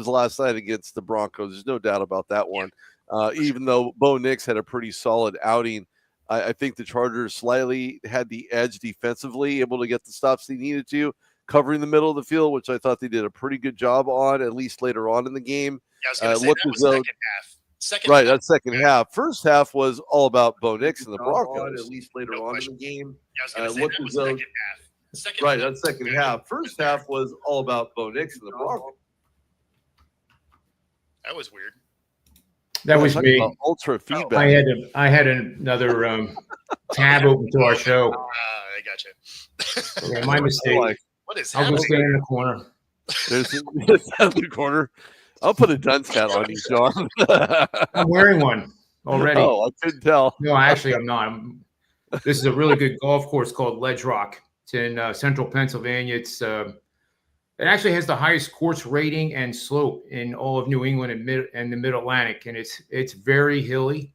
last night against the Broncos. There's no doubt about that one. Even though Bo Nix had a pretty solid outing, I think the Chargers slightly had the edge defensively, able to get the stops they needed to, covering the middle of the field, which I thought they did a pretty good job on, at least later on in the game. Yeah, I was going to say that was second half. Right, that's second half. First half was all about Bo Nix and the Broncos. At least later on in the game. Yeah, I was going to say that was second half. Right, that's second half. First half was all about Bo Nix and the Broncos. That was weird. That was me. Ultra feedback. I had another tab open to our show. I got you. Okay, my mistake. What is I'll happening? go stand in the corner. There's the corner. I'll put a dunce hat on you, John. I'm wearing one already. Oh, I couldn't tell. No, actually, I'm not. This is a really good golf course called Ledge Rock. It's in central Pennsylvania. It actually has the highest course rating and slope in all of New England and the Mid-Atlantic, and it's very hilly.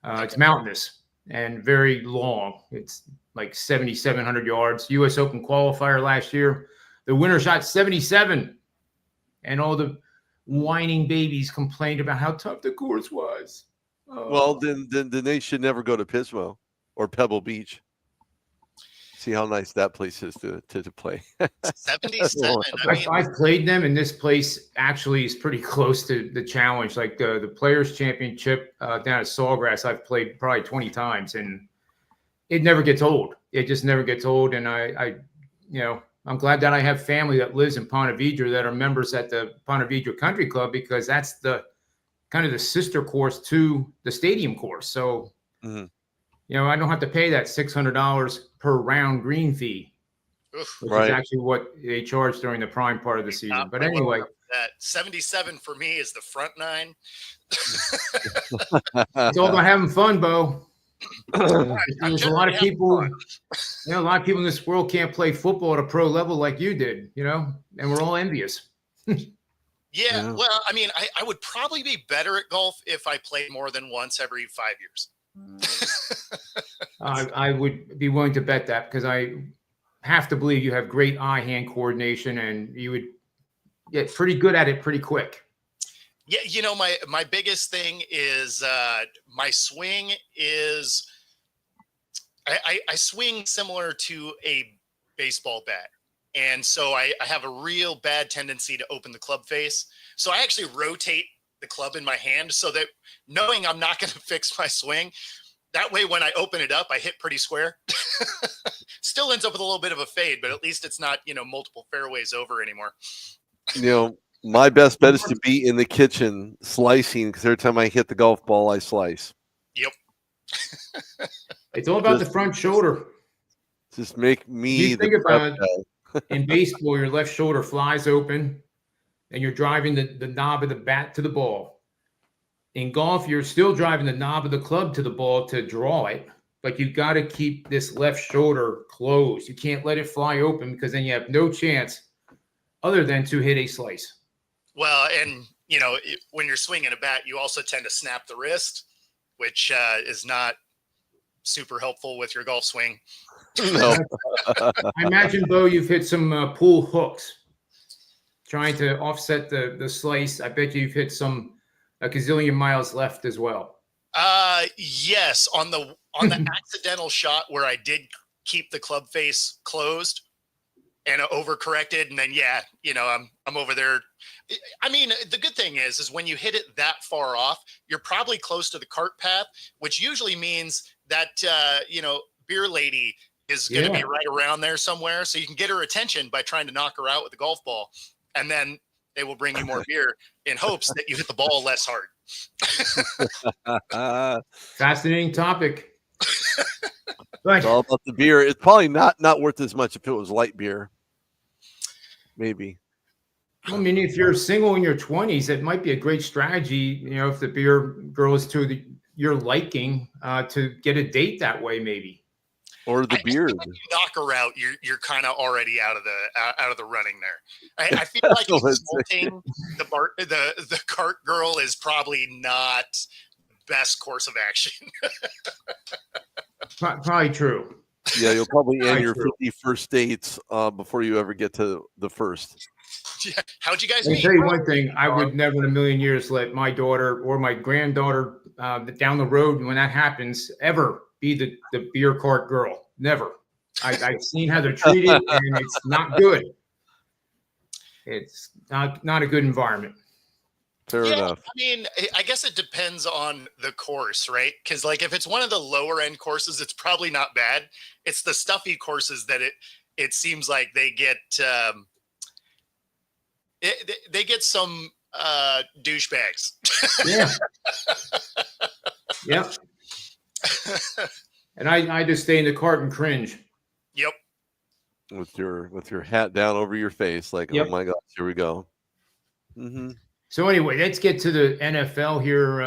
It's mountainous and very long. It's like 7,700 yards. U.S. Open qualifier last year. The winner shot 77, and all the whining babies complained about how tough the course was. Oh. Well, then they should never go to Pismo or Pebble Beach. See how nice that place is to play. 77. I've played them, and this place actually is pretty close to the challenge. Like the Players Championship down at Sawgrass, I've played probably 20 times, and it never gets old. It just never gets old. And I'm glad that I have family that lives in Ponte Vedra that are members at the Ponte Vedra Country Club, because that's the kind of the sister course to the stadium course. So, I don't have to pay that $600 per round green fee, which is actually what they charge during the prime part of the season. But anyway, that 77 for me is the front nine. It's all about having fun, Bo. There's a lot of people, a lot of people in this world can't play football at a pro level like you did, and we're all envious. Yeah, well, I mean, I would probably be better at golf if I played more than once every 5 years. I would be willing to bet that, because I have to believe you have great eye-hand coordination, and you would get pretty good at it pretty quick. Yeah, my biggest thing is my swing is I swing similar to a baseball bat. And so I have a real bad tendency to open the club face. So I actually rotate the club in my hand so that, knowing I'm not going to fix my swing, that way when I open it up, I hit pretty square. Still ends up with a little bit of a fade, but at least it's not, multiple fairways over anymore. My best bet is to be in the kitchen slicing, because every time I hit the golf ball, I slice. Yep. It's all about the front shoulder. Just make me. You think about it, in baseball, your left shoulder flies open, and you're driving the knob of the bat to the ball. In golf, you're still driving the knob of the club to the ball to draw it, but you've got to keep this left shoulder closed. You can't let it fly open, because then you have no chance other than to hit a slice. Well, and, when you're swinging a bat, you also tend to snap the wrist, which is not super helpful with your golf swing. No. I imagine, Bo, you've hit some pool hooks trying to offset the slice. I bet you've hit a gazillion miles left as well. Yes, on the accidental shot where I did keep the club face closed and overcorrected, and then I'm over there. I mean, the good thing is when you hit it that far off, you're probably close to the cart path, which usually means that beer lady is going to be right around there somewhere, so you can get her attention by trying to knock her out with the golf ball, and then they will bring you more beer in hopes that you hit the ball less hard. Fascinating topic. It's all about the beer. It's probably not worth as much if it was light beer. Maybe. I mean, if you're single in your 20s, it might be a great strategy, if the beer girl is to your liking, to get a date that way, maybe. Or the beer. When you knock her out, you're kind of already out of the running there. I feel like insulting the cart girl is probably not the best course of action. Probably true. Yeah, you'll probably end your True. 51st dates before you ever get to the first. Yeah. How'd you guys Let me meet? tell you one thing. I would never in a million years let my daughter or my granddaughter down the road, when that happens, ever be the beer cart girl. Never. I've seen how they're treated, and it's not good. It's not a good environment. Fair enough. I mean, I guess it depends on the course, right? Because like if it's one of the lower end courses, it's probably not bad. It's the stuffy courses that it seems like they get they get some douchebags. Yeah. Yep. And I just stay in the cart and cringe. Yep. With your hat down over your face, like, Yep. oh my gosh, here we go. Mm-hmm. So anyway, let's get to the NFL here.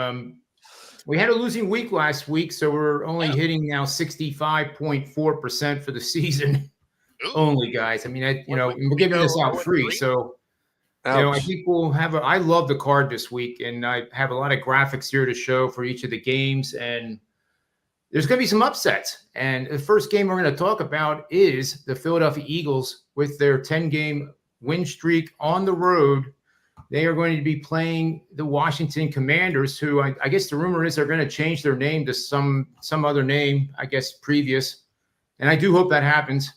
We had a losing week last week, so we're only hitting now 65.4% for the season. Ooh. Only, guys. I mean, we're giving this out free, so I think we'll have I love the card this week, and I have a lot of graphics here to show for each of the games, and there's going to be some upsets. And the first game we're going to talk about is the Philadelphia Eagles with their 10-game win streak on the road. They are going to be playing the Washington Commanders, who I guess the rumor is they're going to change their name to some other name, I guess, previous. And I do hope that happens.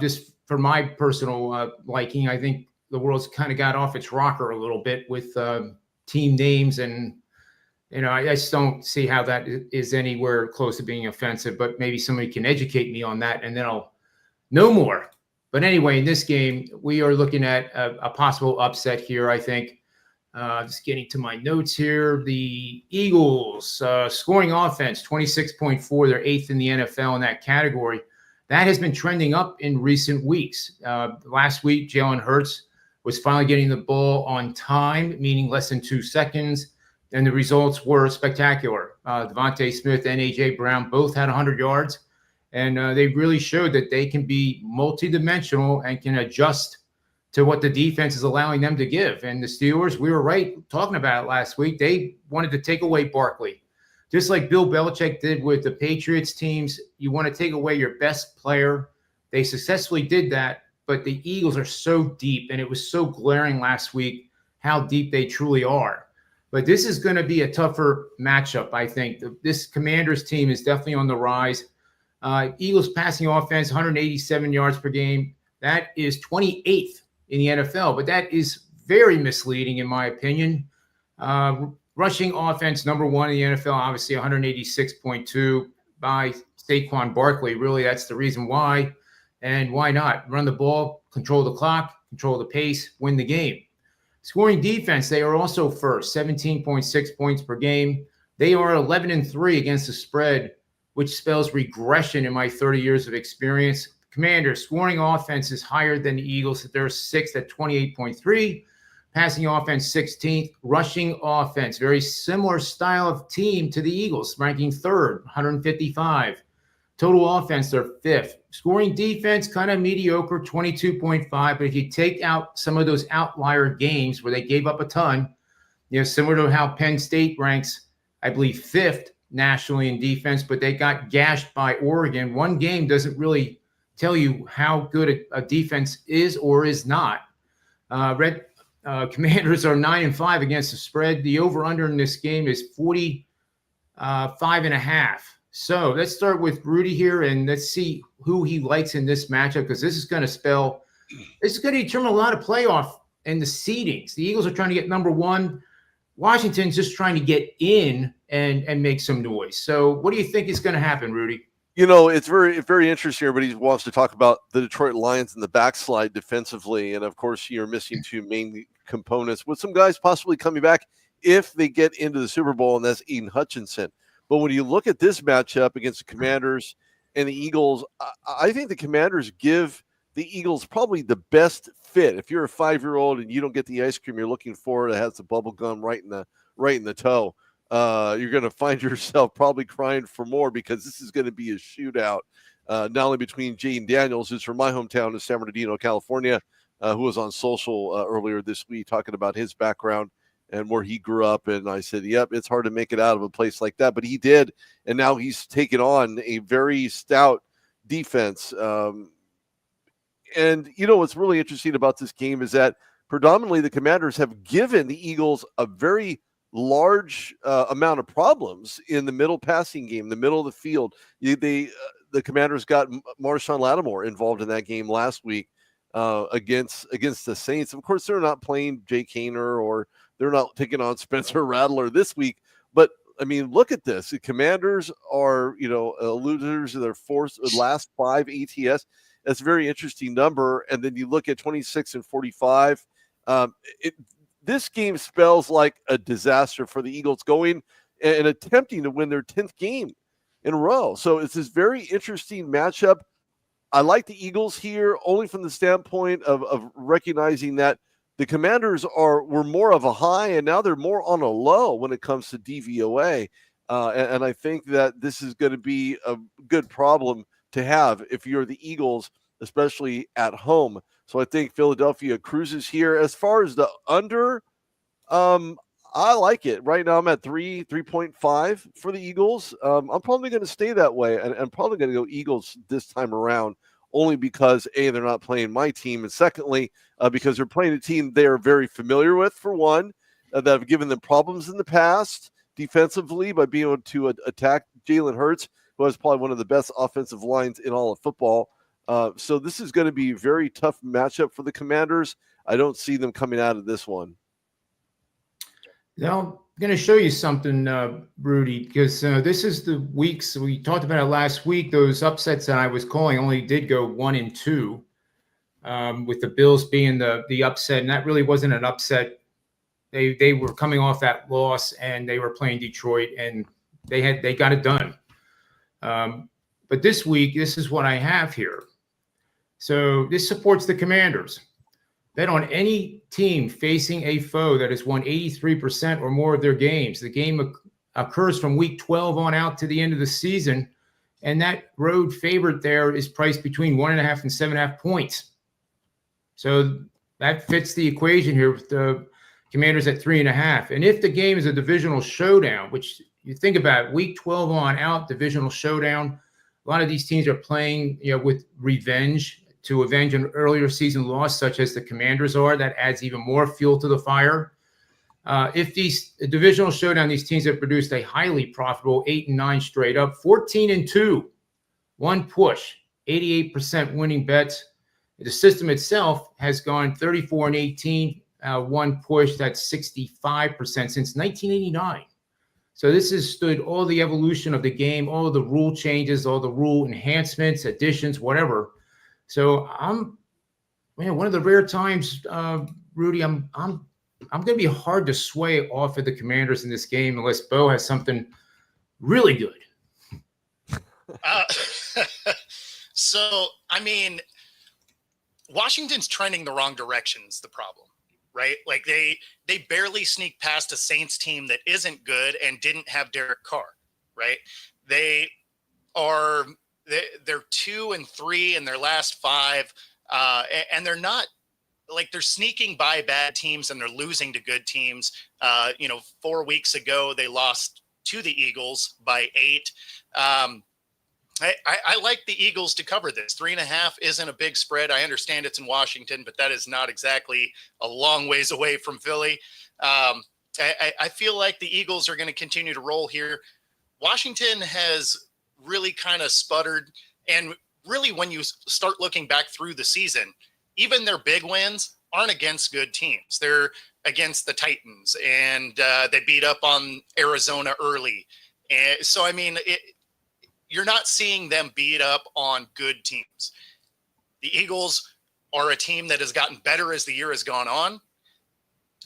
Just for my personal liking, I think the world's kind of got off its rocker a little bit with team names. And, I just don't see how that is anywhere close to being offensive. But maybe somebody can educate me on that, and then I'll know more. But anyway, in this game, we are looking at a possible upset here, I think. Just getting to my notes here. The Eagles scoring offense, 26.4. They're 8th in the NFL in that category. That has been trending up in recent weeks. Last week, Jalen Hurts was finally getting the ball on time, meaning less than 2 seconds. And the results were spectacular. Devontae Smith and A.J. Brown both had 100 yards. And they really showed that they can be multidimensional and can adjust to what the defense is allowing them to give. And the Steelers, we were right talking about it last week. They wanted to take away Barkley. Just like Bill Belichick did with the Patriots teams, you want to take away your best player. They successfully did that, but the Eagles are so deep, and it was so glaring last week how deep they truly are. But this is going to be a tougher matchup, I think. This Commanders team is definitely on the rise. Eagles passing offense, 187 yards per game. That is 28th in the NFL, but that is very misleading in my opinion. Rushing offense, number 1 in the NFL, obviously 186.2 by Saquon Barkley. Really, that's the reason why. And why not? Run the ball, control the clock, control the pace, win the game. Scoring defense, they are also first, 17.6 points per game. They are 11-3 against the spread, which spells regression in my 30 years of experience. Commanders, scoring offense is higher than the Eagles. They're 6th at 28.3. Passing offense, 16th. Rushing offense, very similar style of team to the Eagles, ranking 3rd, 155. Total offense, they're 5th. Scoring defense, kind of mediocre, 22.5. But if you take out some of those outlier games where they gave up a ton, similar to how Penn State ranks, I believe, 5th nationally in defense, but they got gashed by Oregon. One game doesn't really tell you how good a defense is or is not. Commanders are 9-5 against the spread. The over-under in this game is 45.5. So let's start with Rudy here, and let's see who he likes in this matchup, because this is going to determine a lot of playoff and the seedings. The Eagles are trying to get number 1. Washington's just trying to get in and make some noise. So what do you think is going to happen, Rudy? It's very, very interesting. Everybody wants to talk about the Detroit Lions and the backslide defensively. And of course, you're missing 2 main components with some guys possibly coming back if they get into the Super Bowl, and that's Aiden Hutchinson. But when you look at this matchup against the Commanders and the Eagles, I think the Commanders give the Eagles probably the best fit. If you're a 5-year-old and you don't get the ice cream you're looking for that has the bubble gum right in the toe, you're going to find yourself probably crying for more, because this is going to be a shootout, not only between Jaden Daniels, who's from my hometown of San Bernardino, California, who was on social earlier this week talking about his background and where he grew up. And I said, yep, it's hard to make it out of a place like that, but he did. And now he's taken on a very stout defense. And you know what's really interesting about this game is that predominantly the Commanders have given the Eagles a very large amount of problems in the middle passing game, the middle of the field. The Commanders got Marshawn Lattimore involved in that game last week against the Saints. Of course, they're not playing Jake Haener or they're not taking on Spencer Rattler this week. But I mean, look at this. The Commanders are, losers of their last 5 ATS. That's a very interesting number. And then you look at 26 and 45. This game spells like a disaster for the Eagles going and attempting to win their 10th game in a row. So it's this very interesting matchup. I like the Eagles here only from the standpoint of recognizing that the Commanders were more of a high and now they're more on a low when it comes to DVOA. And I think that this is going to be a good problem to have if you're the Eagles, especially at home. So I think Philadelphia cruises here. As far as the under, I like it. Right now I'm at 3.5 for the Eagles. I'm probably going to stay that way, and I'm probably going to go Eagles this time around, only because A, they're not playing my team, and secondly, because they're playing a team they are very familiar with, for one, that have given them problems in the past defensively by being able to attack Jalen Hurts, who has probably one of the best offensive lines in all of football. So this is going to be a very tough matchup for the Commanders. I don't see them coming out of this one. Now, I'm going to show you something, Rudy, because this is the weeks we talked about it last week. Those upsets that I was calling only did go 1 and 2, with the Bills being the upset, and that really wasn't an upset. They were coming off that loss, and they were playing Detroit, and they got it done. But this week, this is what I have here. So this supports the Commanders. Bet on any team facing a foe that has won 83% or more of their games. The game occurs from week 12 on out to the end of the season, and that road favorite there is priced between 1.5 and 7.5 points. So that fits the equation here with the Commanders at 3.5. And if the game is a divisional showdown, which you think about, week 12 on out, divisional showdown, a lot of these teams are playing, with revenge to avenge an earlier season loss, such as the Commanders are. That adds even more fuel to the fire. If these divisional showdown, these teams have produced a highly profitable 8-9 straight up, 14-2, one push, 88% winning bets. The system itself has gone 34-18, one push. That's 65% since 1989. So this has stood all the evolution of the game, all of the rule changes, all the rule enhancements, additions, whatever. So one of the rare times, Rudy, I'm going to be hard to sway off of the Commanders in this game unless Bo has something really good. So, I mean, Washington's trending the wrong direction is the problem, right? Like they barely sneak past a Saints team that isn't good and didn't have Derek Carr, right? They're 2-3 in their last 5, and they're not like they're sneaking by bad teams and they're losing to good teams. 4 weeks ago they lost to the Eagles by 8. I like the Eagles to cover this. 3.5 isn't a big spread. I understand it's in Washington, but that is not exactly a long ways away from Philly. I feel like the Eagles are going to continue to roll here. Washington has really kind of sputtered. And really, when you start looking back through the season, even their big wins aren't against good teams. They're against the Titans, and they beat up on Arizona early. And so, I mean, you're not seeing them beat up on good teams. The Eagles are a team that has gotten better as the year has gone on.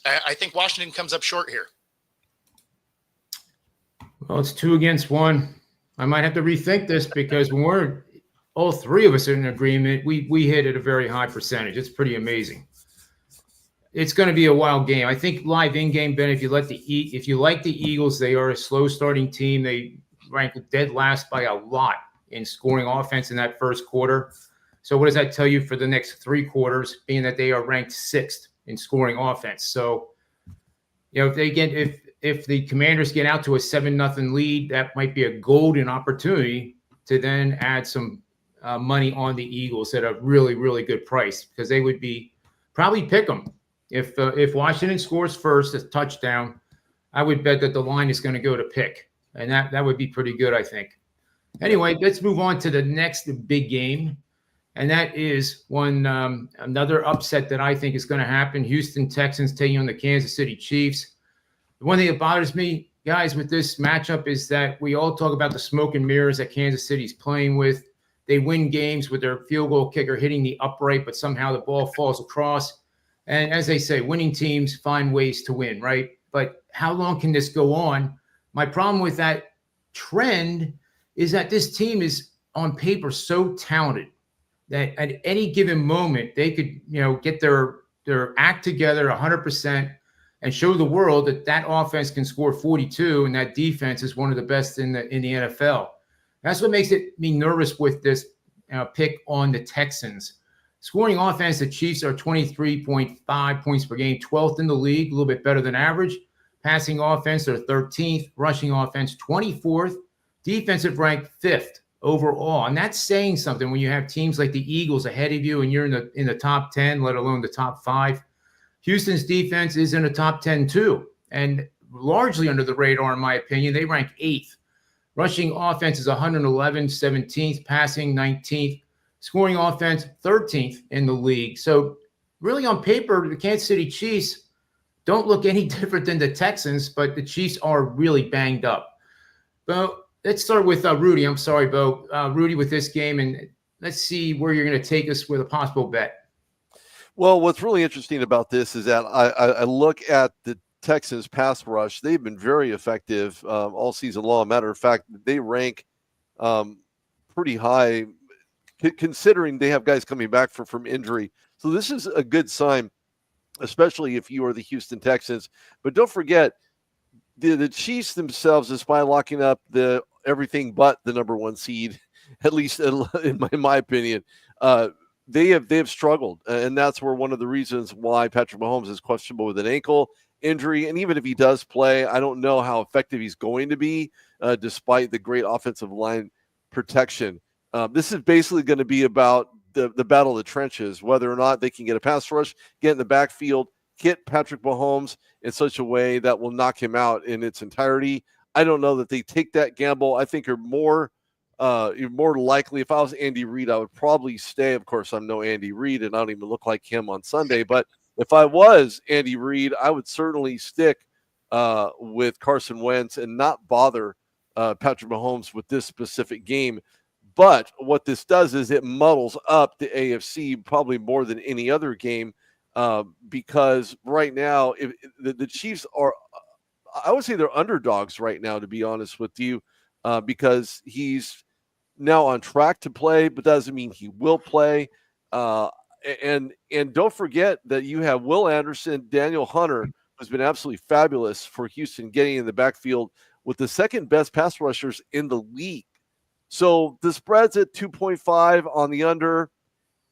I think Washington comes up short here. Well, it's 2 against 1. I might have to rethink this because when all 3 of us are in agreement, we hit at a very high percentage. It's pretty amazing. It's going to be a wild game. I think live in-game bet, if you like the Eagles, they are a slow starting team. They rank dead last by a lot in scoring offense in that first quarter. So what does that tell you for the next 3 quarters, being that they are ranked 6th in scoring offense? So, if the Commanders get out to a 7-0 lead, that might be a golden opportunity to then add some money on the Eagles at a really, really good price, because they would be probably pick them. If Washington scores first, a touchdown, I would bet that the line is going to go to pick, and that would be pretty good, I think. Anyway, let's move on to the next big game, and that is another upset that I think is going to happen. Houston Texans taking on the Kansas City Chiefs. The one thing that bothers me, guys, with this matchup is that we all talk about the smoke and mirrors that Kansas City's playing with. They win games with their field goal kicker hitting the upright, but somehow the ball falls across. And as they say, winning teams find ways to win, right? But how long can this go on? My problem with that trend is that this team is on paper so talented that at any given moment they could, get their act together 100% and show the world that offense can score 42 and that defense is one of the best in the NFL. That's what makes me nervous with this pick on the Texans. Scoring offense, the Chiefs are 23.5 points per game, 12th in the league, a little bit better than average. Passing offense, they're 13th. Rushing offense, 24th. Defensive rank, 5th overall. And that's saying something when you have teams like the Eagles ahead of you and you're in the top 10, let alone the top 5. Houston's defense is in the top 10 too, and largely under the radar, in my opinion. They rank 8th. Rushing offense is 111, 17th. Passing, 19th. Scoring offense, 13th in the league. So really on paper, the Kansas City Chiefs don't look any different than the Texans, but the Chiefs are really banged up. Bo, let's start with Rudy. I'm sorry, Bo. Rudy, with this game, and let's see where you're going to take us with a possible bet. Well, what's really interesting about this is that I look at the Texans pass rush. They've been very effective all season long. Matter of fact, they rank pretty high, considering they have guys coming back from injury. So this is a good sign, especially if you are the Houston Texans. But don't forget, the Chiefs themselves, despite locking up everything but the number 1 seed, at least in my opinion, they have struggled, and that's where one of the reasons why Patrick Mahomes is questionable with an ankle injury. And even if he does play, I don't know how effective he's going to be, despite the great offensive line protection. This is basically going to be about the battle of the trenches, whether or not they can get a pass rush, get in the backfield, hit Patrick Mahomes in such a way that will knock him out in its entirety. I don't know that they take that gamble. I think you're more likely, if I was Andy Reid, I would probably stay. Of course, I'm no Andy Reid, and I don't even look like him on Sunday. But if I was Andy Reid, I would certainly stick with Carson Wentz and not bother Patrick Mahomes with this specific game. But what this does is it muddles up the AFC probably more than any other game, because right now if the Chiefs are, I would say they're underdogs right now, to be honest with you, because he's now on track to play, but doesn't mean he will play. And don't forget that you have Will Anderson, Daniel Hunter, who's been absolutely fabulous for Houston, getting in the backfield with the second best pass rushers in the league. So the spread's at 2.5 on the under.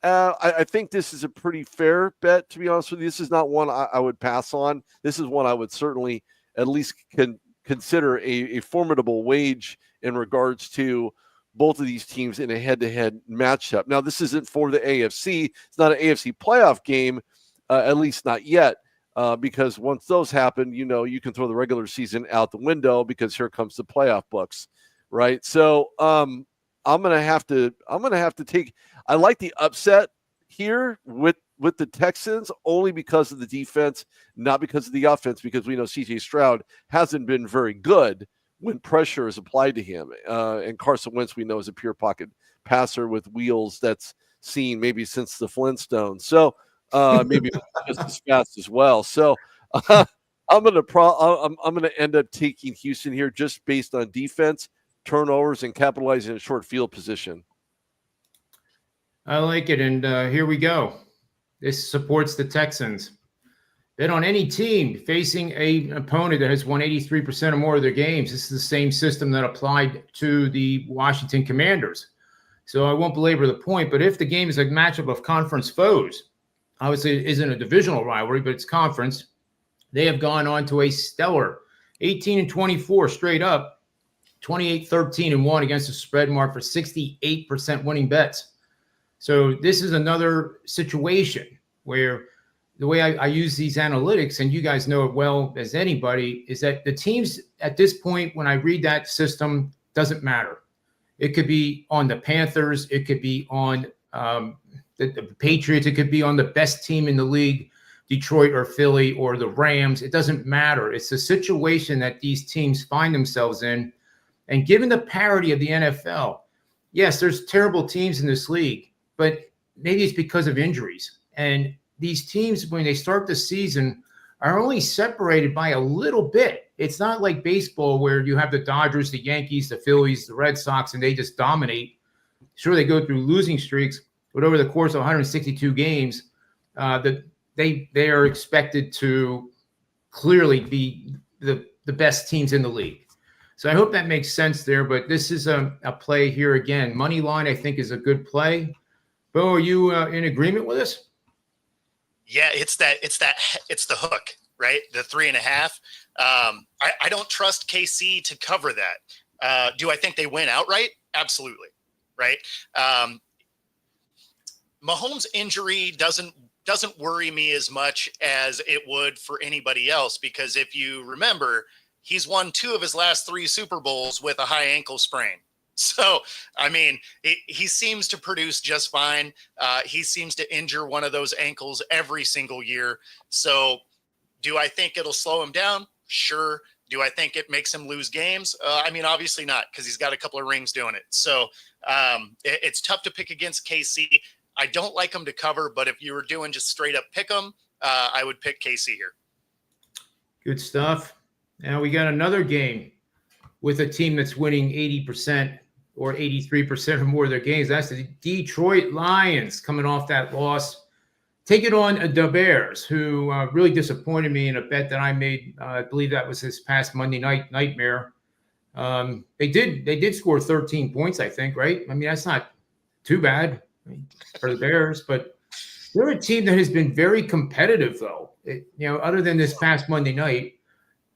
I think this is a pretty fair bet, to be honest with you. This is not one I would pass on. This is one I would certainly at least consider a formidable wage in regards to both of these teams in a head-to-head matchup. Now, this isn't for the AFC. It's not an AFC playoff game, at least not yet, because once those happen, you can throw the regular season out the window because here comes the playoff books, right? So I'm gonna have to take. I like the upset here with the Texans only because of the defense, not because of the offense, because we know C.J. Stroud hasn't been very good when pressure is applied to him. And Carson Wentz, we know, is a pure pocket passer with wheels that's seen maybe since the Flintstones. So maybe just as fast as well. So I'm gonna end up taking Houston here just based on defense, turnovers, and capitalizing on short field position. I like it, and here we go. This supports the Texans. Bet on any team facing an opponent that has won 83% or more of their games. This is the same system that applied to the Washington Commanders. So I won't belabor the point, but if the game is a matchup of conference foes, obviously it isn't a divisional rivalry, but it's conference, they have gone on to a stellar 18-24 straight up 28-13-1 against the spread mark for 68% winning bets. So this is another situation where the way I use these analytics, and you guys know it well as anybody, is that the teams at this point, when I read that system, doesn't matter. It could be on the Panthers. It could be on the Patriots. It could be on the best team in the league, Detroit or Philly or the Rams. It doesn't matter. It's a situation that these teams find themselves in. And given the parity of the NFL, yes, there's terrible teams in this league, but maybe it's because of injuries. And these teams, when they start the season, are only separated by a little bit. It's not like baseball where you have the Dodgers, the Yankees, the Phillies, the Red Sox, and they just dominate. Sure, they go through losing streaks, but over the course of 162 games, they are expected to clearly be the best teams in the league. So I hope that makes sense there, but this is a play here again. Money line, I think, is a good play. Bo, are you in agreement with us? Yeah, it's the hook, right? The 3.5. I don't trust KC to cover that. Do I think they win outright? Absolutely. Right. Mahomes' injury doesn't worry me as much as it would for anybody else, because if you remember, he's won 2 of his last 3 Super Bowls with a high ankle sprain. So, I mean, he seems to produce just fine. He seems to injure one of those ankles every single year. So do I think it'll slow him down? Sure. Do I think it makes him lose games? I mean, obviously not, because he's got a couple of rings doing it. So it's tough to pick against KC. I don't like him to cover, but if you were doing just straight up pick him, I would pick KC here. Good stuff. Now we got another game with a team that's winning 80% or 83% or more of their games. That's the Detroit Lions coming off that loss. Take it on the Bears, who really disappointed me in a bet that I made. I believe that was this past Monday night nightmare. They did score 13 points, I think, right? I mean, that's not too bad for the Bears, but they're a team that has been very competitive, though. Other than this past Monday night.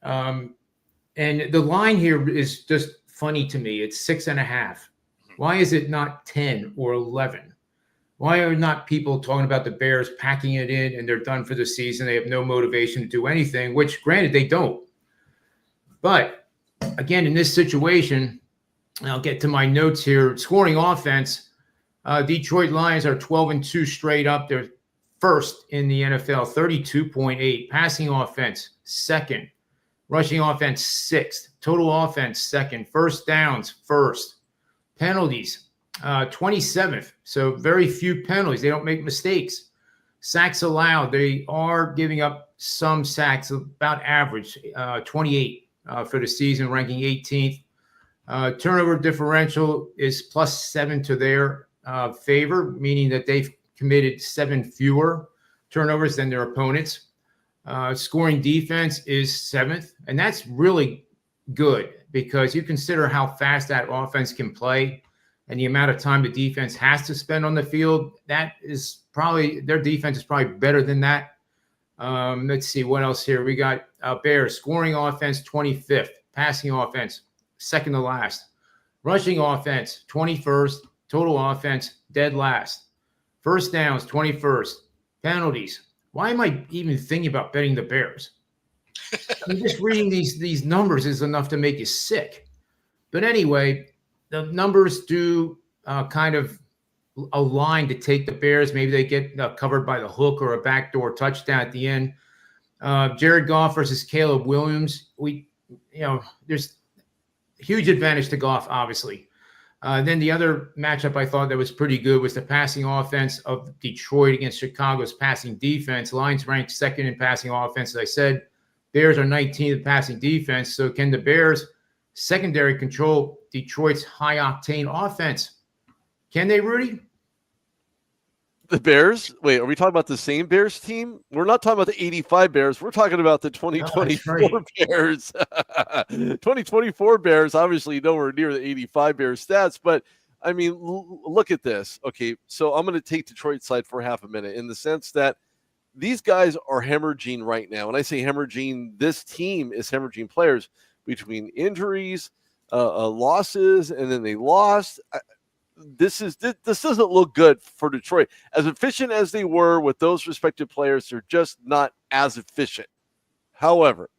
And the line here is just funny to me. It's 6.5. Why is it not 10 or 11? Why are not people talking about the Bears packing it in and they're done for the season? They have no motivation to do anything, which granted they don't. But again, in this situation, and I'll get to my notes here, scoring offense, Detroit Lions are 12-2 straight up. They're first in the NFL, 32.8. Passing offense, second. Rushing offense, 6th. Total offense, 2nd. First downs, 1st. Penalties, 27th. So very few penalties. They don't make mistakes. Sacks allowed. They are giving up some sacks, about average, 28 for the season, ranking 18th. Turnover differential is +7 to their favor, meaning that they've committed 7 fewer turnovers than their opponents. Scoring defense is 7th, and that's really good because you consider how fast that offense can play and the amount of time the defense has to spend on the field. That is probably, their defense is probably better than that. Let's see what else here. We got Bears scoring offense, 25th, passing offense, 2nd to last, rushing offense, 21st, total offense, dead last, first downs, 21st, penalties. Why am I even thinking about betting the Bears? I mean, just reading these numbers is enough to make you sick. But anyway, the numbers do kind of align to take the Bears. Maybe they get covered by the hook or a backdoor touchdown at the end. Jared Goff versus Caleb Williams. There's huge advantage to Goff, obviously. Then the other matchup I thought that was pretty good was the passing offense of Detroit against Chicago's passing defense. Lions ranked 2nd in passing offense, as I said. Bears are 19th in passing defense. So can the Bears secondary control Detroit's high-octane offense? Can they, Rudy? The Bears? Wait, are we talking about the same Bears team? We're not talking about the 85 Bears. We're talking about the 2024 Bears. 2024 Bears, obviously nowhere near the 85 Bears stats. But, I mean, look at this. Okay, so I'm going to take Detroit's side for half a minute in the sense that these guys are hemorrhaging right now. When I say hemorrhaging, this team is hemorrhaging players between injuries, losses, and then they lost. This doesn't look good for Detroit. As efficient as they were with those respective players, they're just not as efficient. However,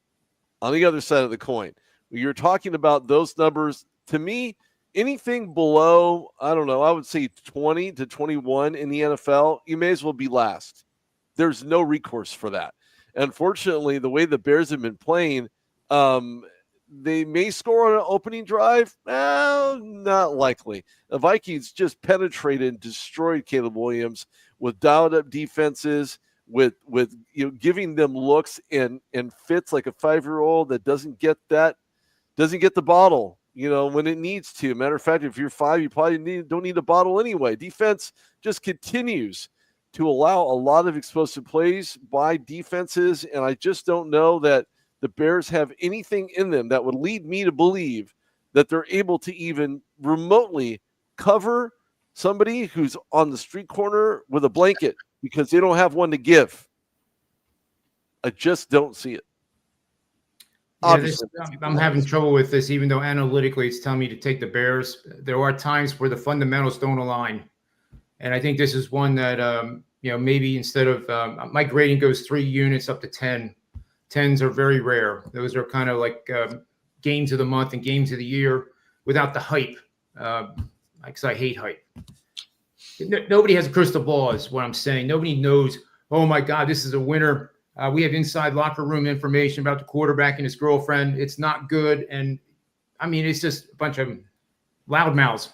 on the other side of the coin, when you're talking about those numbers, to me, anything below, I don't know, I would say 20 to 21 in the NFL, you may as well be last. There's no recourse for that. Unfortunately, the way the Bears have been playing, they may score on an opening drive. Not likely. The Vikings just penetrated and destroyed Caleb Williams with dialed up defenses, with giving them looks and fits like a 5-year-old that doesn't get the bottle, when it needs to. Matter of fact, if you're 5, you probably don't need a bottle anyway. Defense just continues to allow a lot of explosive plays by defenses, and I just don't know that the Bears have anything in them that would lead me to believe that they're able to even remotely cover somebody who's on the street corner with a blanket because they don't have one to give. I just don't see it. Yeah, I'm having trouble with this, even though analytically it's telling me to take the Bears. There are times where the fundamentals don't align. And I think this is one that, maybe instead of my grading goes 3 units up to 10. 10s are very rare. Those are kind of like games of the month and games of the year without the hype, because I hate hype. Nobody has a crystal ball is what I'm saying. Nobody knows, oh, my God, this is a winner. We have inside locker room information about the quarterback and his girlfriend. It's not good. And, it's just a bunch of loudmouths.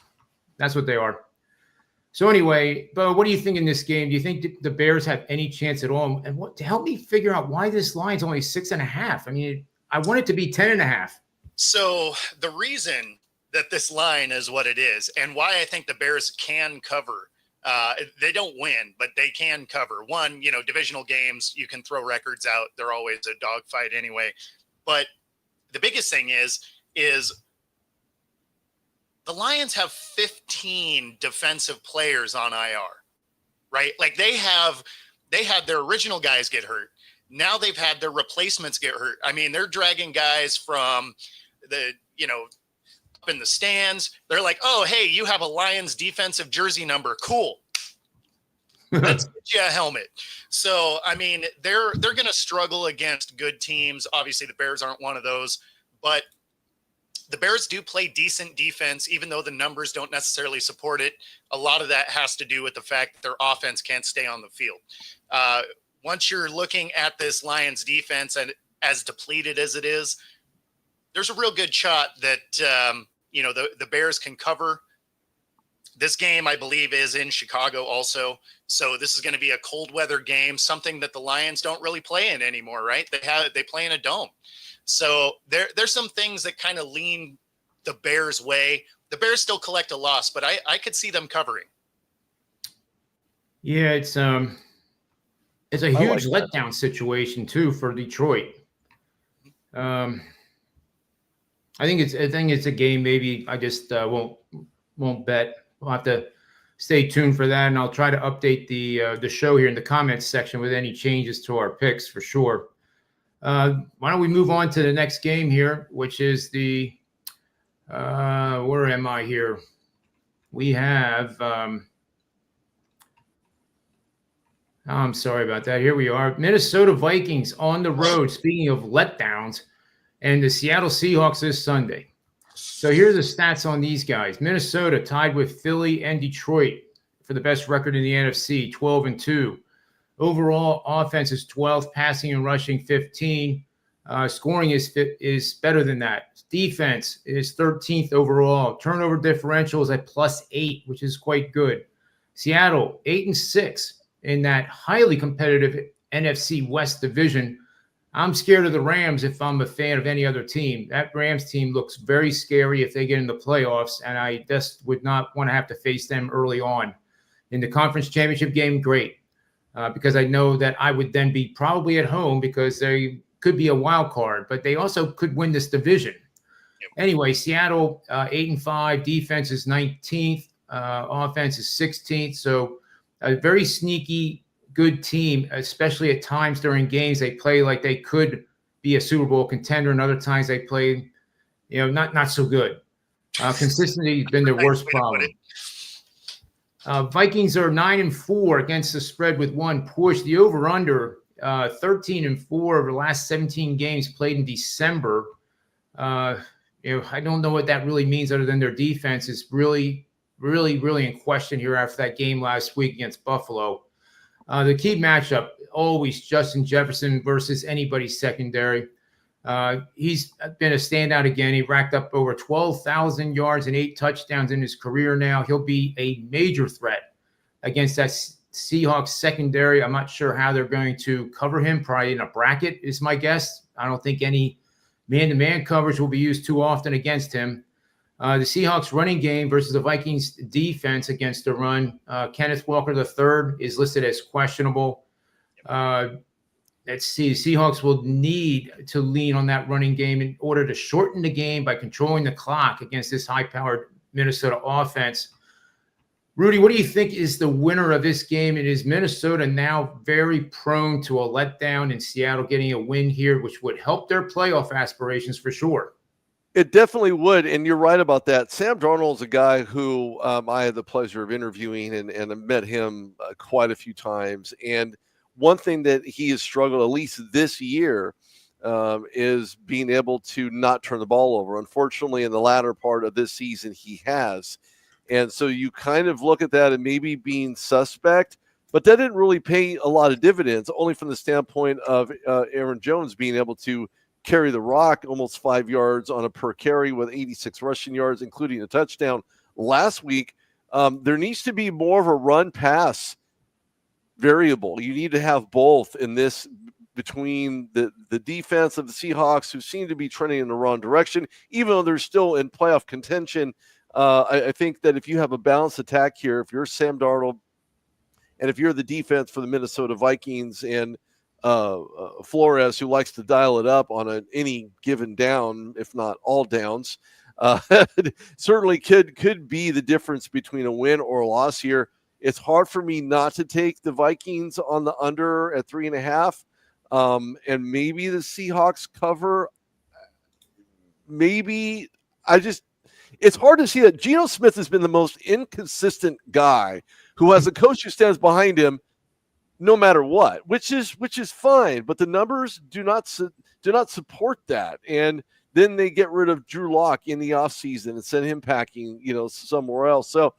That's what they are. So anyway, Bo, what do you think in this game? Do you think the Bears have any chance at all? And what to help me figure out why this line's only 6.5? I want it to be 10.5. So the reason that this line is what it is, and why I think the Bears can cover, they don't win, but they can cover. One, divisional games, you can throw records out. They're always a dogfight anyway. But the biggest thing is the Lions have 15 defensive players on IR, right? Like they had their original guys get hurt. Now they've had their replacements get hurt. They're dragging guys from up in the stands. They're like, oh, hey, you have a Lions defensive jersey number. Cool. Let's get you a helmet. So, they're going to struggle against good teams. Obviously the Bears aren't one of those, but the Bears do play decent defense, even though the numbers don't necessarily support it. A lot of that has to do with the fact that their offense can't stay on the field. Once you're looking at this Lions defense and as depleted as it is, there's a real good shot that, the Bears can cover. This game, I believe, is in Chicago also. So this is going to be a cold weather game, something that the Lions don't really play in anymore, right? They play in a dome. So there's some things that kind of lean the Bears' way. The Bears still collect a loss, but I could see them covering. Yeah, it's a huge letdown situation too for Detroit. I think it's a game. Maybe I just won't bet. We'll have to stay tuned for that, and I'll try to update the show here in the comments section with any changes to our picks for sure. Why don't we move on to the next game here, which is the where am I here? We have I'm sorry about that. Here we are. Minnesota Vikings on the road. Speaking of letdowns, and the Seattle Seahawks this Sunday. So here are the stats on these guys. Minnesota tied with Philly and Detroit for the best record in the NFC, 12-2. Overall offense is 12th, passing and rushing 15. Scoring is better than that. Defense is 13th overall. Turnover differential is at +8, which is quite good. Seattle 8-6 in that highly competitive NFC West division. I'm scared of the Rams if I'm a fan of any other team. That Rams team looks very scary if they get in the playoffs, and I just would not want to have to face them early on. In the conference championship game, great, because I know that I would then be probably at home because they could be a wild card, but they also could win this division. Anyway, Seattle 8-5, defense is 19th, offense is 16th, so a very sneaky good team, especially at times during games. They play like they could be a Super Bowl contender, and other times they play, not so good. Consistency has been their Nice worst way to put problem. it. Vikings are 9-4 against the spread with one push. The over/under 13-4 over the last 17 games played in December. I don't know what that really means other than their defense is really, really, really in question here after that game last week against Buffalo. The key matchup, always Justin Jefferson versus anybody's secondary. He's been a standout again. He racked up over 12,000 yards and 8 touchdowns in his career now. He'll be a major threat against that Seahawks secondary. I'm not sure how they're going to cover him, probably in a bracket is my guess. I don't think any man-to-man coverage will be used too often against him. The Seahawks running game versus the Vikings defense against the run. Kenneth Walker III is listed as questionable. Let's see. The Seahawks will need to lean on that running game in order to shorten the game by controlling the clock against this high-powered Minnesota offense. Rudy, what do you think is the winner of this game? And is Minnesota now very prone to a letdown and Seattle getting a win here, which would help their playoff aspirations for sure? It definitely would, and you're right about that. Sam Darnold's a guy who I had the pleasure of interviewing and I met him quite a few times. And one thing that he has struggled, at least this year, is being able to not turn the ball over. Unfortunately, in the latter part of this season, he has. And so you kind of look at that and maybe being suspect, but that didn't really pay a lot of dividends, only from the standpoint of Aaron Jones being able to carry the rock almost 5 yards on a per carry with 86 rushing yards, including a touchdown last week. There needs to be more of a run-pass variable. You need to have both in this between the defense of the Seahawks, who seem to be trending in the wrong direction, even though they're still in playoff contention. I think that if you have a balanced attack here, if you're Sam Darnold, and if you're the defense for the Minnesota Vikings and Flores, who likes to dial it up on any given down, if not all downs, certainly could be the difference between a win or a loss here. It's hard for me not to take the Vikings on the under at 3.5, and maybe the Seahawks cover. Maybe it's hard to see that. Geno Smith has been the most inconsistent guy who has a coach who stands behind him no matter what, which is fine, but the numbers do not support that. And then they get rid of Drew Lock in the offseason and send him packing, somewhere else. So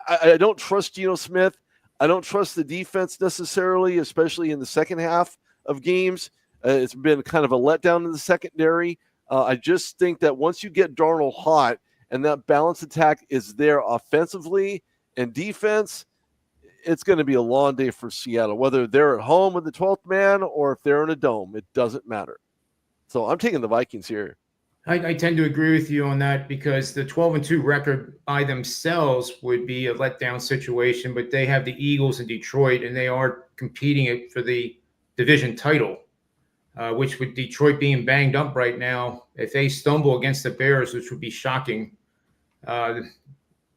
I don't trust Geno Smith. I don't trust the defense necessarily, especially in the second half of games. It's been kind of a letdown in the secondary. I just think that once you get Darnold hot and that balanced attack is there offensively and defense, it's going to be a long day for Seattle, whether they're at home with the 12th man or if they're in a dome. It doesn't matter. So I'm taking the Vikings here. I tend to agree with you on that because the 12-2 record by themselves would be a letdown situation, but they have the Eagles in Detroit, and they are competing for the division title, which with Detroit being banged up right now, if they stumble against the Bears, which would be shocking,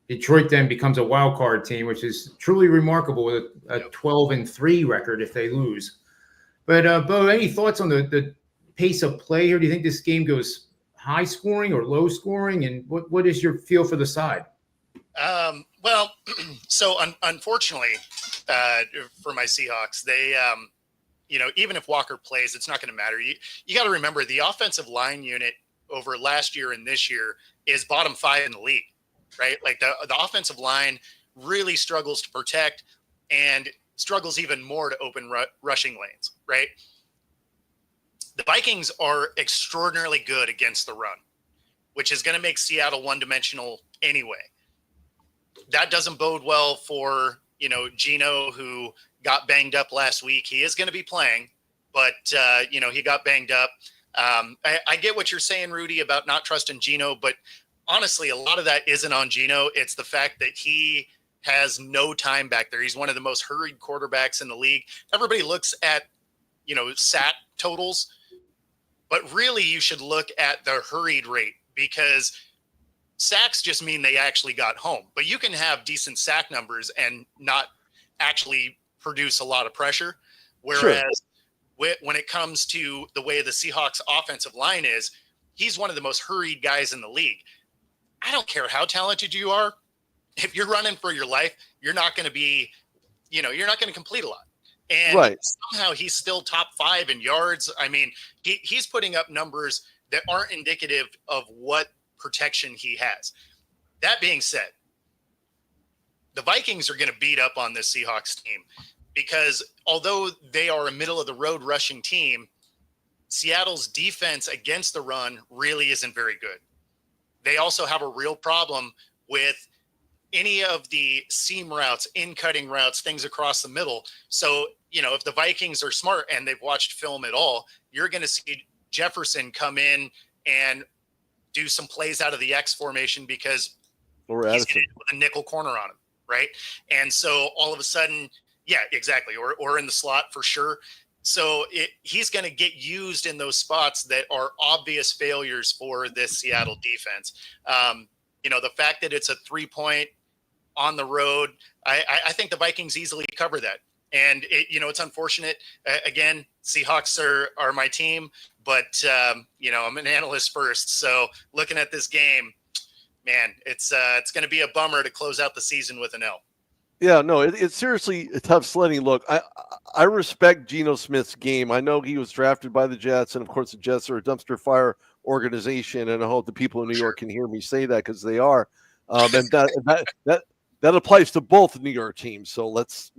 Detroit then becomes a wild card team, which is truly remarkable with a 12-3 record if they lose. But, Bo, any thoughts on the pace of play here? Do you think this game goes high scoring or low scoring? And what is your feel for the side? Well, so unfortunately for my Seahawks, they, even if Walker plays, it's not going to matter. You got to remember the offensive line unit over last year and this year is bottom 5 in the league, right? Like the offensive line really struggles to protect and struggles even more to open rushing lanes, right? The Vikings are extraordinarily good against the run, which is going to make Seattle one-dimensional anyway. That doesn't bode well for, Geno, who got banged up last week. He is going to be playing, but, he got banged up. I get what you're saying, Rudy, about not trusting Geno, but honestly, a lot of that isn't on Geno. It's the fact that he has no time back there. He's one of the most hurried quarterbacks in the league. Everybody looks at, sack totals, but really you should look at the hurried rate because sacks just mean they actually got home. But you can have decent sack numbers and not actually produce a lot of pressure. Whereas when it comes to the way the Seahawks offensive line is, he's one of the most hurried guys in the league. I don't care how talented you are. If you're running for your life, you're not going to be, you're not going to complete a lot. And somehow he's still top 5 in yards. I mean, he's putting up numbers that aren't indicative of what protection he has. That being said, the Vikings are going to beat up on this Seahawks team because although they are a middle of the road rushing team, Seattle's defense against the run really isn't very good. They also have a real problem with any of the seam routes, in-cutting routes, things across the middle. So, if the Vikings are smart and they've watched film at all, you're going to see Jefferson come in and do some plays out of the X formation because he's going to put a nickel corner on him, right? And so all of a sudden, yeah, exactly, or in the slot for sure. So he's going to get used in those spots that are obvious failures for this Seattle defense. The fact that it's a 3-point on the road, I think the Vikings easily cover that. And it's unfortunate. Again, Seahawks are my team, but I'm an analyst first. So looking at this game, man, it's going to be a bummer to close out the season with an L. Yeah, no, it's seriously a tough sledding. Look, I respect Geno Smith's game. I know he was drafted by the Jets, and of course the Jets are a dumpster fire organization, and I hope the people in New York can hear me say that because they are. And that applies to both New York teams. So let's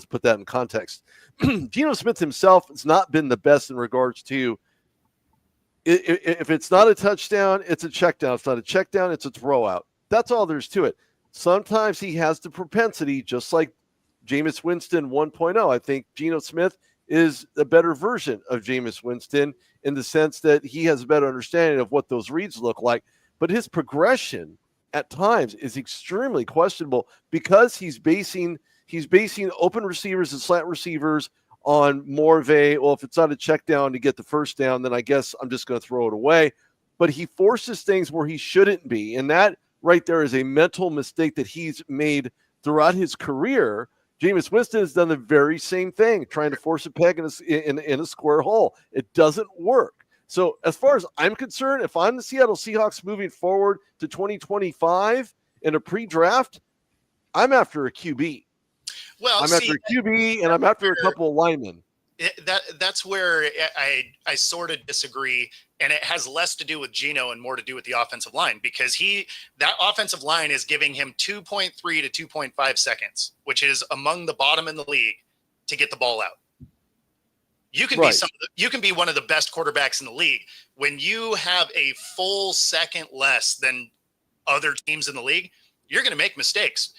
put that in context. Geno Smith himself has not been the best in regards to if it's not a touchdown, it's a check down. If it's not a check down, it's a throw out. That's all there's to it. Sometimes he has the propensity, just like Jameis Winston 1.0. I think Geno Smith is a better version of Jameis Winston in the sense that he has a better understanding of what those reads look like. But his progression at times is extremely questionable because he's basing open receivers and slant receivers on more of if it's not a check down to get the first down, then I guess I'm just going to throw it away. But he forces things where he shouldn't be. And that right there is a mental mistake that he's made throughout his career. Jameis Winston has done the very same thing, trying to force a peg in a square hole. It doesn't work. So as far as I'm concerned, if I'm the Seattle Seahawks moving forward to 2025 in a pre-draft, I'm after a QB. Well, I'm after a QB, and I'm after a couple of linemen. That's where I sort of disagree, and it has less to do with Geno and more to do with the offensive line because that offensive line is giving him 2.3 to 2.5 seconds, which is among the bottom in the league to get the ball out. You can you can be one of the best quarterbacks in the league when you have a full second less than other teams in the league. You're going to make mistakes.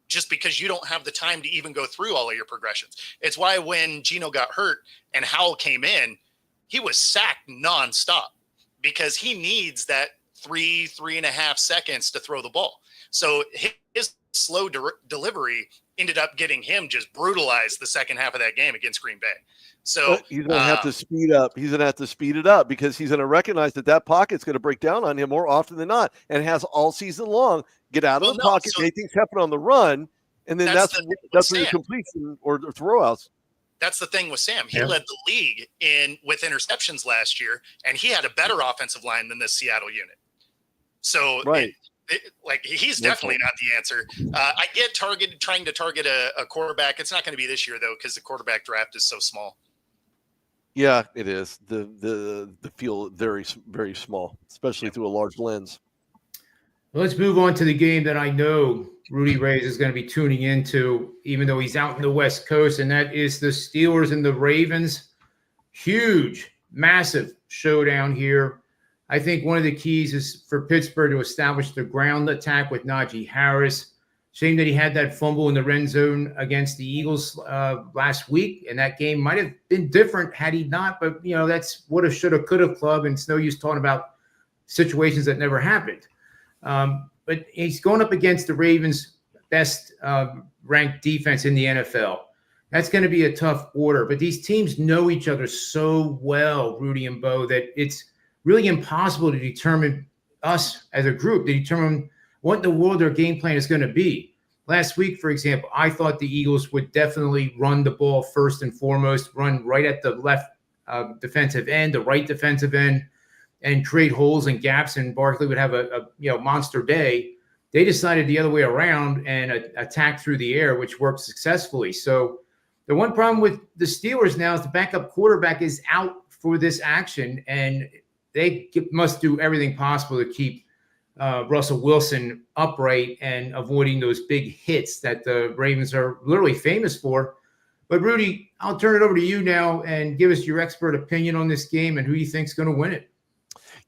Just because you don't have the time to even go through all of your progressions. It's why when Geno got hurt and Howell came in, he was sacked nonstop because he needs that 3.5 seconds to throw the ball. So his slow delivery ended up getting him just brutalized the second half of that game against Green Bay. So he's going to have to speed up. He's going to have to speed it up because he's going to recognize that pocket's going to break down on him more often than not and has all season long. Get out of the pocket, make things happen on the run, and then that's where your completion or throwouts. That's the thing with Sam. He led the league with interceptions last year, and he had a better offensive line than this Seattle unit. So, he's definitely not the answer. I get trying to target a quarterback. It's not going to be this year though, because the quarterback draft is so small. Yeah, it is. The field very very small, especially through a large lens. Let's move on to the game that I know Rudy Reyes is going to be tuning into, even though he's out in the West Coast, and that is the Steelers and the Ravens. Huge, massive showdown here. I think one of the keys is for Pittsburgh to establish the ground attack with Najee Harris. Shame that he had that fumble in the red zone against the Eagles last week, and that game might have been different had he not, but, that's woulda, shoulda, coulda club, and it's no use talking about situations that never happened. But he's going up against the Ravens' best ranked defense in the NFL. That's going to be a tough order. But these teams know each other so well, Rudy and Bo, that it's really impossible to determine us as a group, to determine what in the world their game plan is going to be. Last week, for example, I thought the Eagles would definitely run the ball first and foremost, run right at the left defensive end, the right defensive end. and create holes and gaps, and Barkley would have a monster day. They decided the other way around and attack through the air, which worked successfully. So the one problem with the Steelers now is the backup quarterback is out for this action, and they must do everything possible to keep Russell Wilson upright and avoiding those big hits that the Ravens are literally famous for. But Rudy, I'll turn it over to you now and give us your expert opinion on this game and who you think is going to win it.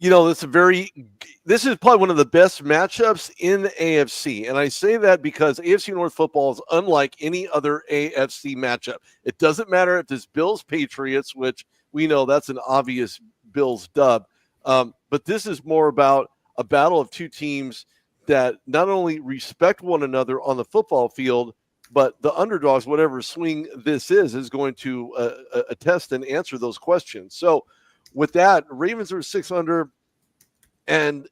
This is probably one of the best matchups in the AFC. And I say that because AFC North football is unlike any other AFC matchup. It doesn't matter if it's Bills Patriots, which we know that's an obvious Bills dub. But this is more about a battle of two teams that not only respect one another on the football field, but the underdogs, whatever swing this is going to attest and answer those questions. So with that, Ravens are 6 under, and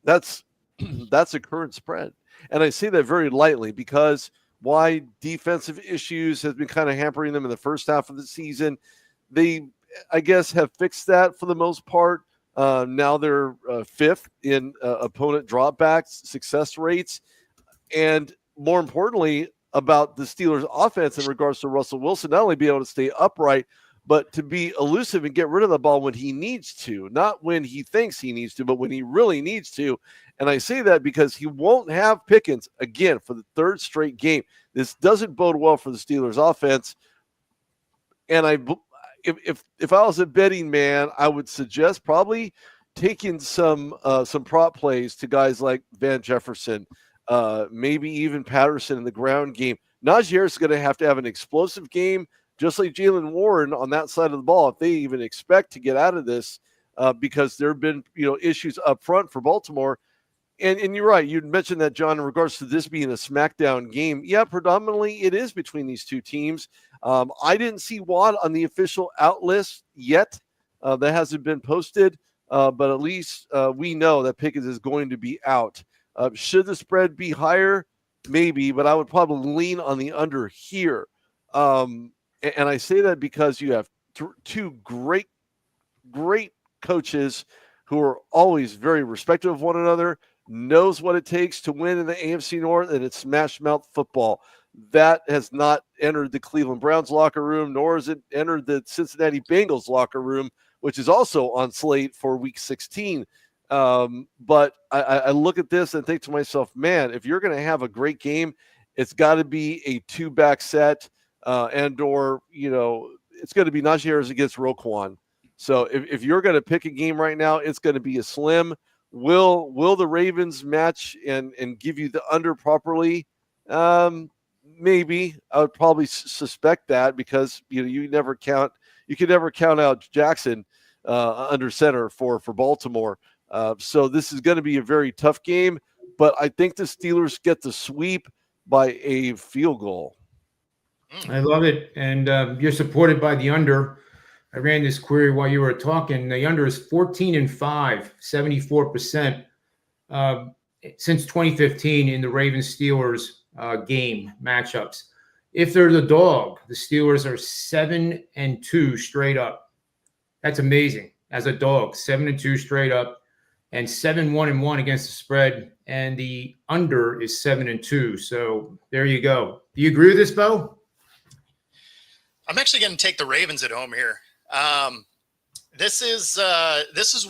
that's a current spread. And I say that very lightly because why defensive issues has been kind of hampering them in the first half of the season. They, I guess, have fixed that for the most part. Now they're fifth in opponent dropbacks, success rates, and more importantly about the Steelers' offense in regards to Russell Wilson, not only be able to stay upright, but to be elusive and get rid of the ball when he needs to, not when he thinks he needs to, but when he really needs to. And I say that because he won't have Pickens again for the third straight game. This doesn't bode well for the Steelers' offense. And if I was a betting man, I would suggest probably taking some prop plays to guys like Van Jefferson, maybe even Patterson in the ground game. Najee Harris is going to have an explosive game, just like Jaylen Warren on that side of the ball, if they even expect to get out of this, because there have been issues up front for Baltimore. And you're right. You mentioned that, John, in regards to this being a SmackDown game. Yeah, predominantly it is between these two teams. I didn't see Watt on the official out list yet. That hasn't been posted, but at least we know that Pickens is going to be out. Should the spread be higher? Maybe, but I would probably lean on the under here. And I say that because you have two great coaches who are always very respectful of one another, knows what it takes to win in the AFC North, and it's smash mouth football. That has not entered the Cleveland Browns locker room, nor has it entered the Cincinnati Bengals locker room, which is also on slate for Week 16. But I look at this and think to myself, man, if you're going to have a great game, it's got to be a two-back set, and/or it's going to be Najee Harris against Roquan. So if you're going to pick a game right now, it's going to be a slim. Will the Ravens match and give you the under properly? Maybe. I would probably suspect that because you can never count out Jackson under center for Baltimore. So this is going to be a very tough game, but I think the Steelers get the sweep by a field goal. I love it, and you're supported by the under. I ran this query while you were talking. The under is 14-5, 74% since 2015 in the Ravens-Steelers game matchups. If they're the dog, the Steelers are 7-2 straight up. That's amazing. As a dog, 7-2 straight up, and 7-1-1 against the spread. And the under is 7-2. So there you go. Do you agree with this, Bo? I'm actually going to take the Ravens at home here. This is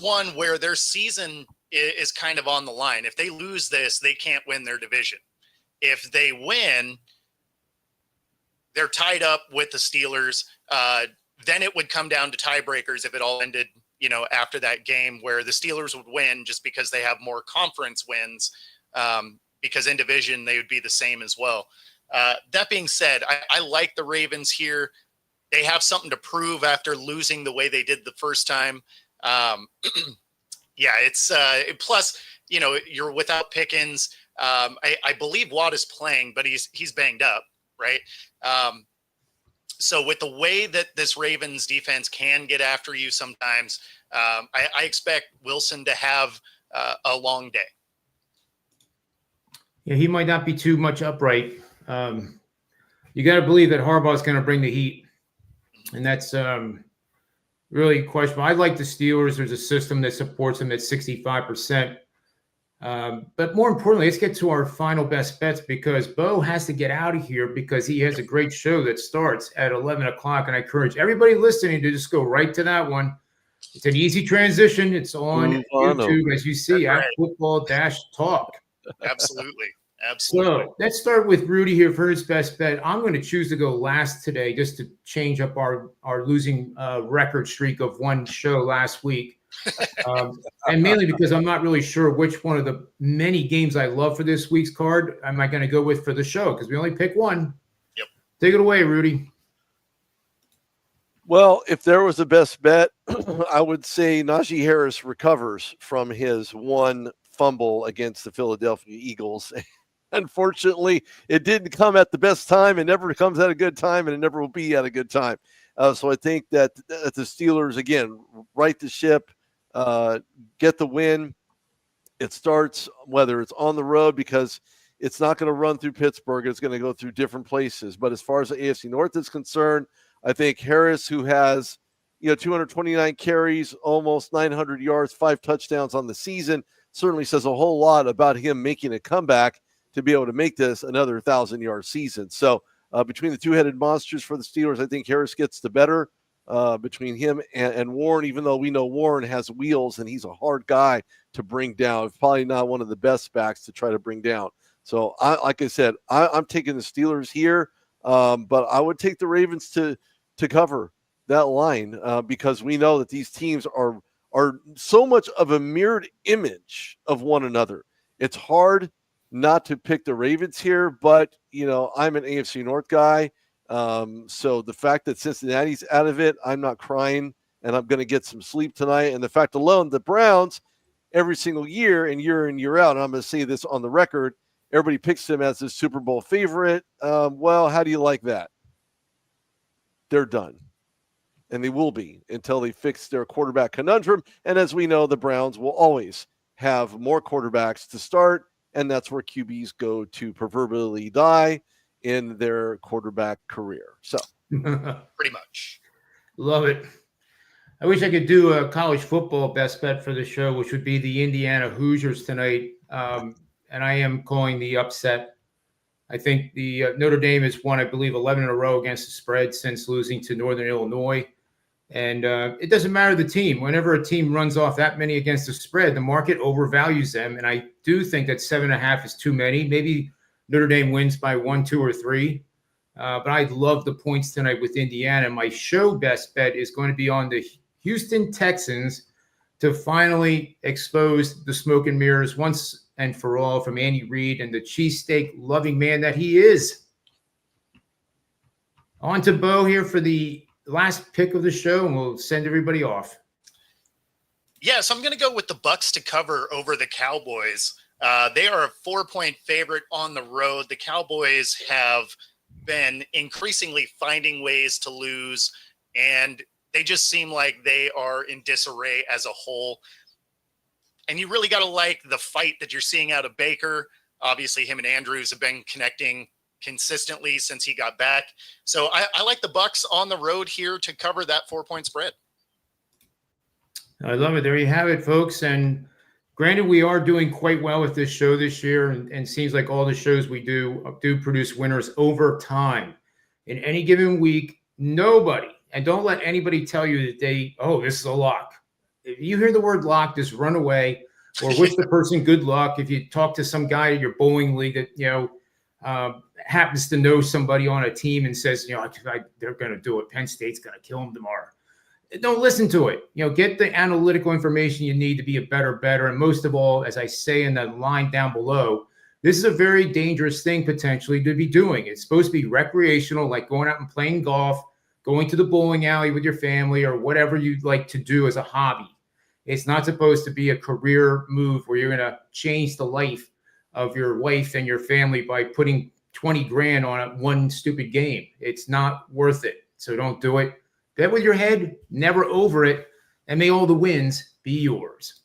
one where their season is kind of on the line. If they lose this, they can't win their division. If they win, they're tied up with the Steelers. Then it would come down to tiebreakers if it all ended, after that game, where the Steelers would win just because they have more conference wins, because in division they would be the same as well. That being said, I like the Ravens here. They have something to prove after losing the way they did the first time. It's plus, you're without Pickens. I believe Watt is playing, but he's banged up, right? So with the way that this Ravens defense can get after you sometimes, I expect Wilson to have a long day. Yeah, he might not be too much upright. You got to believe that Harbaugh is going to bring the heat. And that's really questionable. I like the Steelers. There's a system that supports them at 65%. But more importantly, let's get to our final best bets because Bo has to get out of here because he has a great show that starts at 11 o'clock. And I encourage everybody listening to just go right to that one. It's an easy transition. It's on YouTube, as you see, at Football-Talk. Absolutely. Absolutely. So let's start with Rudy here for his best bet. I'm going to choose to go last today just to change up our losing record streak of one show last week. And mainly because I'm not really sure which one of the many games I love for this week's card am I going to go with for the show because we only pick one. Yep. Take it away, Rudy. Well, if there was a best bet, I would say Najee Harris recovers from his one fumble against the Philadelphia Eagles. Unfortunately, it didn't come at the best time. It never comes at a good time, and it never will be at a good time. So I think that the Steelers, again, right the ship, get the win. It starts whether it's on the road because it's not going to run through Pittsburgh. It's going to go through different places. But as far as the AFC North is concerned, I think Harris, who has 229 carries, almost 900 yards, 5 touchdowns on the season, certainly says a whole lot about him making a comeback to be able to make this another 1,000-yard season. So between the two-headed monsters for the Steelers, I think Harris gets the better between him and Warren, even though we know Warren has wheels and he's a hard guy to bring down. Probably not one of the best backs to try to bring down. So, like I said, I'm taking the Steelers here, but I would take the Ravens to cover that line because we know that these teams are so much of a mirrored image of one another. It's hard not to pick the Ravens here, but, I'm an AFC North guy. So the fact that Cincinnati's out of it, I'm not crying, and I'm going to get some sleep tonight. And the fact alone, the Browns, every single year and year in, year out, and I'm going to say this on the record, everybody picks them as the Super Bowl favorite. Well, how do you like that? They're done. And they will be until they fix their quarterback conundrum. And as we know, the Browns will always have more quarterbacks to start, and that's where QBs go to proverbially die in their quarterback career. So pretty much. Love it. I wish I could do a college football best bet for the show, which would be the Indiana Hoosiers tonight. And I am calling the upset. I think the Notre Dame has won, I believe, 11 in a row against the spread since losing to Northern Illinois. And it doesn't matter the team. Whenever a team runs off that many against the spread, the market overvalues them. And I do think that 7.5 is too many. Maybe Notre Dame wins by 1, 2, or 3. But I love the points tonight with Indiana. My show best bet is going to be on the Houston Texans to finally expose the smoke and mirrors once and for all from Andy Reid and the cheesesteak loving man that he is. On to Bo here for the last pick of the show, and we'll send everybody off. Yeah, so I'm going to go with the Bucks to cover over the Cowboys. They are a 4-point favorite on the road. The Cowboys have been increasingly finding ways to lose, and they just seem like they are in disarray as a whole. And you really got to like the fight that you're seeing out of Baker. Obviously, him and Andrews have been connecting consistently since he got back. So I like the Bucks on the road here to cover that 4-point spread. I love it. There you have it, folks. And granted, we are doing quite well with this show this year, and seems like all the shows we do produce winners over time. In any given week, nobody, and don't let anybody tell you that this is a lock. If you hear the word lock, just run away or wish the person good luck. If you talk to some guy at your bowling league that, happens to know somebody on a team and says, they're going to do it. Penn State's going to kill them tomorrow. Don't listen to it. Get the analytical information you need to be a better bettor. And most of all, as I say in the line down below, this is a very dangerous thing potentially to be doing. It's supposed to be recreational, like going out and playing golf, going to the bowling alley with your family, or whatever you'd like to do as a hobby. It's not supposed to be a career move where you're going to change the life of your wife and your family by putting 20 grand on one stupid game. It's not worth it. So don't do it. Bet with your head, never over it, and may all the wins be yours.